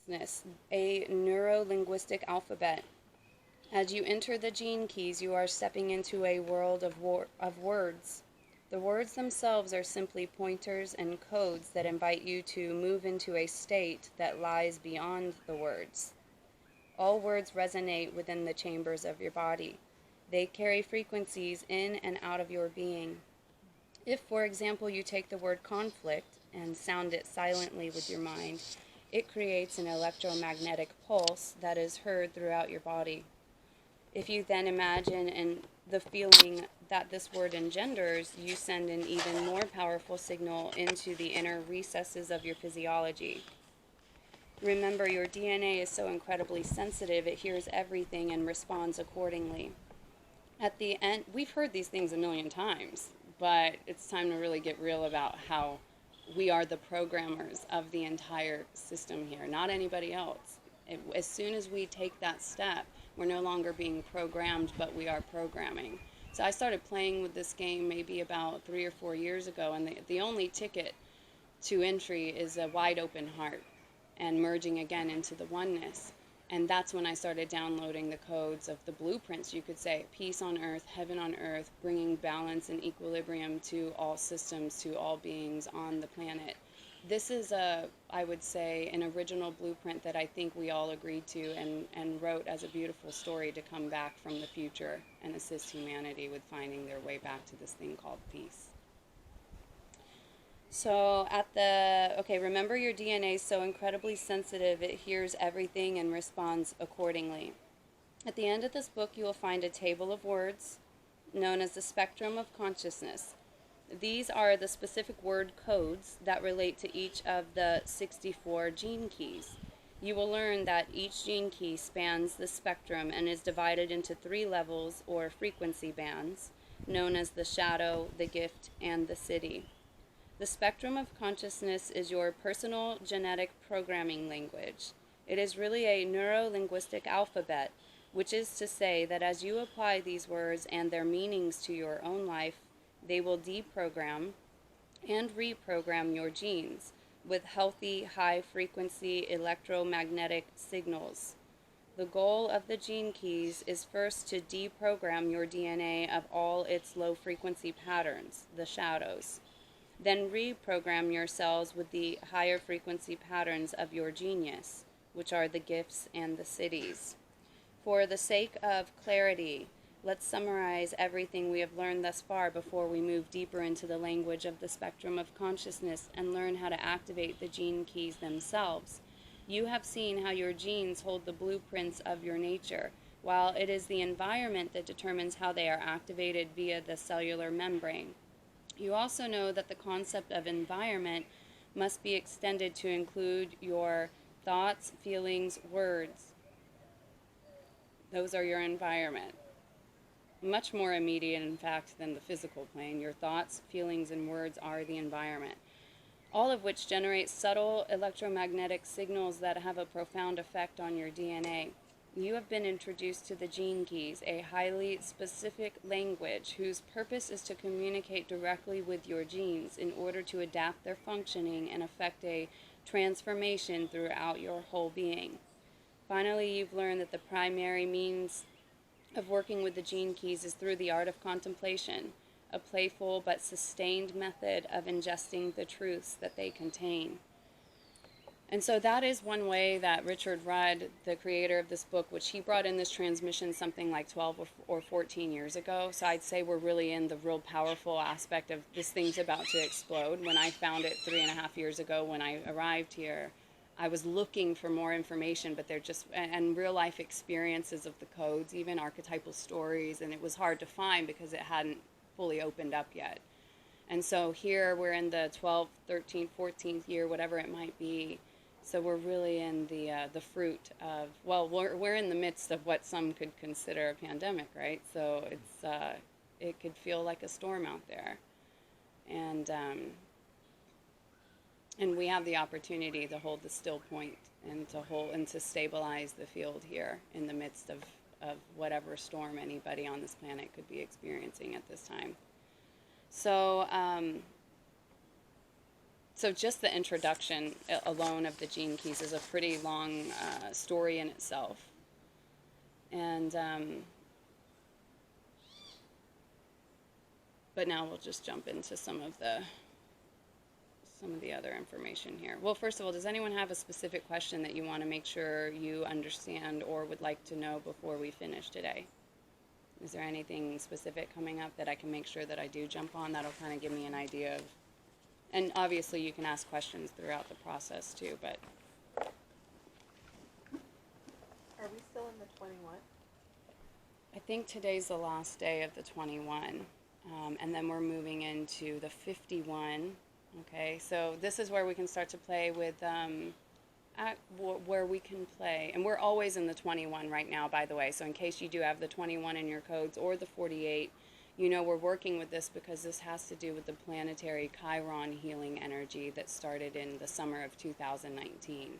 consciousness, a neuro-linguistic alphabet. As you enter the gene keys, you are stepping into a world of words. The words themselves are simply pointers and codes that invite you to move into a state that lies beyond the words. All words resonate within the chambers of your body. They carry frequencies in and out of your being. If, for example, you take the word conflict and sound it silently with your mind, it creates an electromagnetic pulse that is heard throughout your body. If you then imagine the feeling that this word engenders, you send an even more powerful signal into the inner recesses of your physiology. Remember, your DNA is so incredibly sensitive, it hears everything and responds accordingly. At the end, we've heard these things a million times, but it's time to really get real about how we are the programmers of the entire system here, not anybody else. As soon as we take that step, we're no longer being programmed, but we are programming. So I started playing with this game maybe about 3 or 4 years ago, and the only ticket to entry is a wide open heart and merging again into the oneness. And that's when I started downloading the codes of the blueprints, you could say, peace on earth, heaven on earth, bringing balance and equilibrium to all systems, to all beings on the planet. This is I would say, an original blueprint that I think we all agreed to and wrote as a beautiful story to come back from the future and assist humanity with finding their way back to this thing called peace. So remember your DNA is so incredibly sensitive, it hears everything and responds accordingly. At the end of this book, you will find a table of words known as the spectrum of consciousness. These are the specific word codes that relate to each of the 64 gene keys. You will learn that each gene key spans the spectrum and is divided into 3 levels or frequency bands, known as the shadow, the gift, and the siddhi. The spectrum of consciousness is your personal genetic programming language. It is really a neuro-linguistic alphabet, which is to say that as you apply these words and their meanings to your own life, they will deprogram and reprogram your genes with healthy, high-frequency electromagnetic signals. The goal of the gene keys is first to deprogram your DNA of all its low-frequency patterns, the shadows. Then reprogram your cells with the higher frequency patterns of your genius, which are the gifts and the siddhis. For the sake of clarity, let's summarize everything we have learned thus far before we move deeper into the language of the spectrum of consciousness and learn how to activate the gene keys themselves. You have seen how your genes hold the blueprints of your nature, while it is the environment that determines how they are activated via the cellular membrane. You also know that the concept of environment must be extended to include your thoughts, feelings, words. Those are your environment. Much more immediate, in fact, than the physical plane. Your thoughts, feelings, and words are the environment, all of which generate subtle electromagnetic signals that have a profound effect on your DNA. You have been introduced to the gene keys, a highly specific language whose purpose is to communicate directly with your genes in order to adapt their functioning and effect a transformation throughout your whole being. Finally, you've learned that the primary means of working with the gene keys is through the art of contemplation, a playful but sustained method of ingesting the truths that they contain. And so that is one way that Richard Rudd, the creator of this book, which he brought in this transmission something like 12 or 14 years ago. So I'd say we're really in the real powerful aspect of this thing's about to explode. When I found it 3.5 years ago when I arrived here, I was looking for more information, but they're just, and real life experiences of the codes, even archetypal stories, and it was hard to find because it hadn't fully opened up yet. And so here we're in the 12th, 13th, 14th year, whatever it might be. So we're really in the fruit of, well, we're in the midst of what some could consider a pandemic, right? So it could feel like a storm out there, and we have the opportunity to hold the still point and to stabilize the field here in the midst of whatever storm anybody on this planet could be experiencing at this time. So So just the introduction alone of the gene keys is a pretty long story in itself. And but now we'll just jump into some of the other information here. Well, first of all, does anyone have a specific question that you want to make sure you understand or would like to know before we finish today? Is there anything specific coming up that I can make sure that I do jump on? That'll kind of give me an idea of, and obviously you can ask questions throughout the process too, but. Are we still in the 21? I think today's the last day of the 21, and then we're moving into the 51. Okay, so this is where we can start to play with, where we can play, and we're always in the 21 right now, by the way, so in case you do have the 21 in your codes or the 48, you know we're working with this because this has to do with the planetary Chiron healing energy that started in the summer of 2019.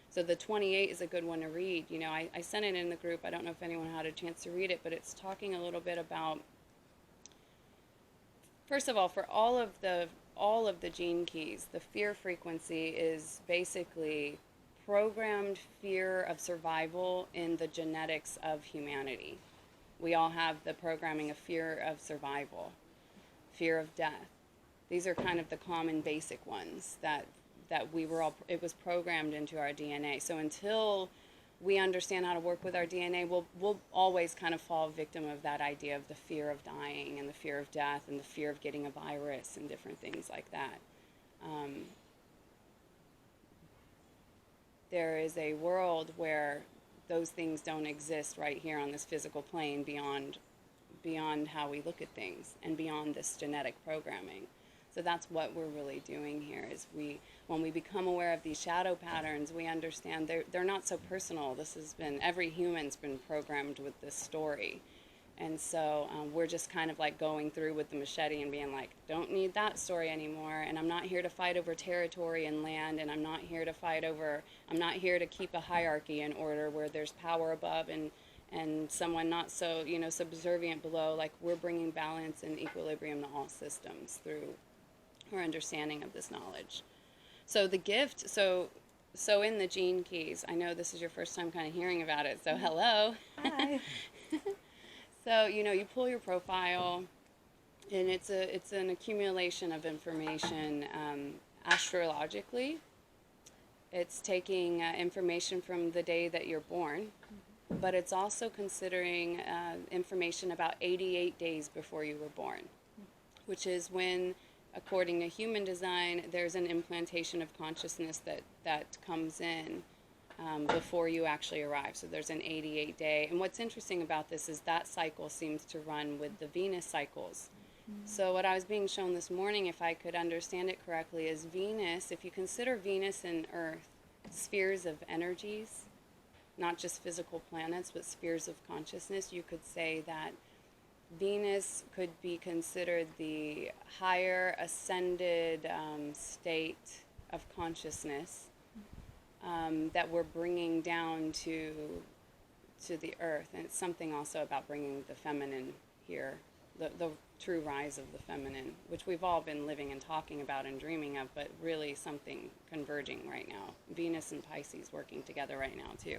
So the 28 is a good one to read. You know, I sent it in the group. I don't know if anyone had a chance to read it, but it's talking a little bit about, first of all, for all of the gene keys, the fear frequency is basically programmed fear of survival in the genetics of humanity. We all have the programming of fear of survival, fear of death. These are kind of the common basic ones that we were all, it was programmed into our DNA. So until we understand how to work with our DNA, we'll always kind of fall victim of that idea of the fear of dying and the fear of death and the fear of getting a virus and different things like that. There is a world where those things don't exist right here on this physical plane beyond how we look at things and beyond this genetic programming. So that's what we're really doing here is when we become aware of these shadow patterns, we understand they're not so personal. This has been, every human's been programmed with this story. And so we're just kind of like going through with the machete and being like, don't need that story anymore. And I'm not here to fight over territory and land. And I'm not here to keep a hierarchy in order where there's power above and someone not so, subservient below. Like, we're bringing balance and equilibrium to all systems through our understanding of this knowledge. So the gift, so in the gene keys, I know this is your first time kind of hearing about it, so hello. Hi. So, you pull your profile, and it's an accumulation of information astrologically. It's taking information from the day that you're born, but it's also considering information about 88 days before you were born, which is when, according to human design, there's an implantation of consciousness that comes in before you actually arrive. So there's an 88-day. And what's interesting about this is that cycle seems to run with the Venus cycles. So what I was being shown this morning, if I could understand it correctly, is Venus, if you consider Venus and Earth spheres of energies, not just physical planets, but spheres of consciousness, you could say that Venus could be considered the higher ascended state of consciousness that we're bringing down to the earth. And it's something also about bringing the feminine here, the true rise of the feminine, which we've all been living and talking about and dreaming of, but really something converging right now. Venus and Pisces working together right now too.